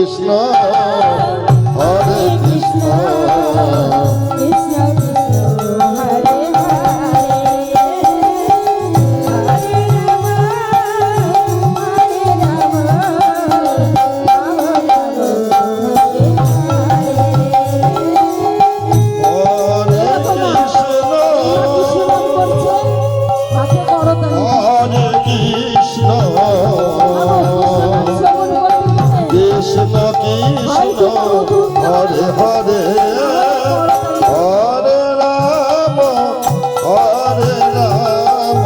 কৃষ্ণ হরে কৃষ্ণ কৃষ্ণ কৃষ্ণ হরে হরে হরে হরে রাম হরে রাম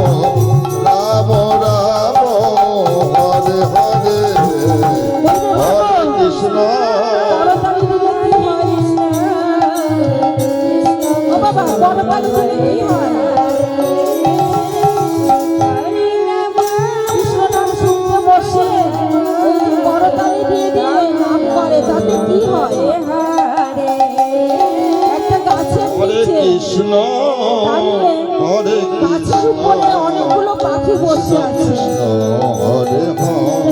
রাম রাম হরে হরে হরে কৃষ্ণ কৃষ্ণ হরে গাছের উপরে অনেকগুলো পাখি বসে আছে। হরে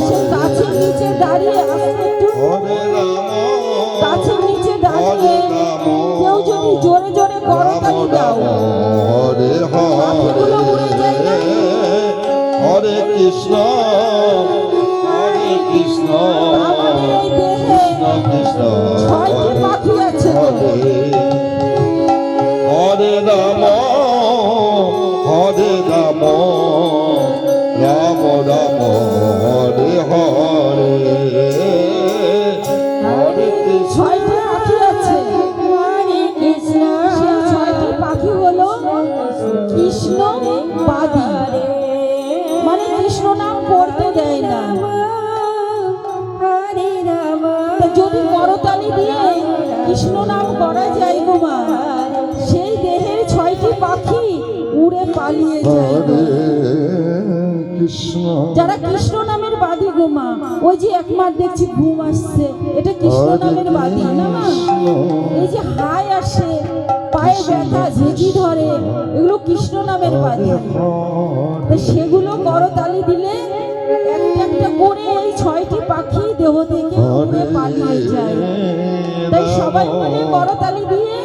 সে গাছের নিচে দাঁড়িয়ে গাছের নিচে দাঁড়িয়ে কেউ যদি জোরে জোরে করতালি দাও হরে পাখিগুলো উড়ে যায় না? হরে কৃষ্ণ হরে কৃষ্ণ আমাদের এই দেহে কৃষ্ণ 6টি পাখি আছে। হরে রাম হরে রাম রাম রাম হরে হরে হরে কৃষ্ণ 6টি পাখি আছে। সেই 6টি পাখি হলো কৃষ্ণ বাদী, মানে কৃষ্ণ নাম করতে দেয় না। তা যদি করতালি দিয়ে কৃষ্ণ নাম করা যায় গো মা, সেই দেহের 6টি পাখি উড়ে পালিয়ে যায়। কৃষ্ণ যারা কৃষ্ণ নামের বাদী গো মা, ওই যে একমাত্র দেখছি ঘুম আসছে, এটা কৃষ্ণ নামের বাদী না মা? এই যে হাই আসে, পায়ে ব্যথা, ঝিঝি ধরে, এগুলো কৃষ্ণ নামের বাদী। তা সেগুলো করতালি দিলে একটা একটা করে এই 6টি পাখি দেহ থেকে উড়ে পালিয়ে যায়। তাই সবাই মিলে করতালি দিয়ে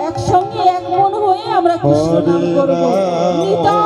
একসঙ্গে এক মন হয়ে আমরা কৃষ্ণ নাম করবো। নিতাই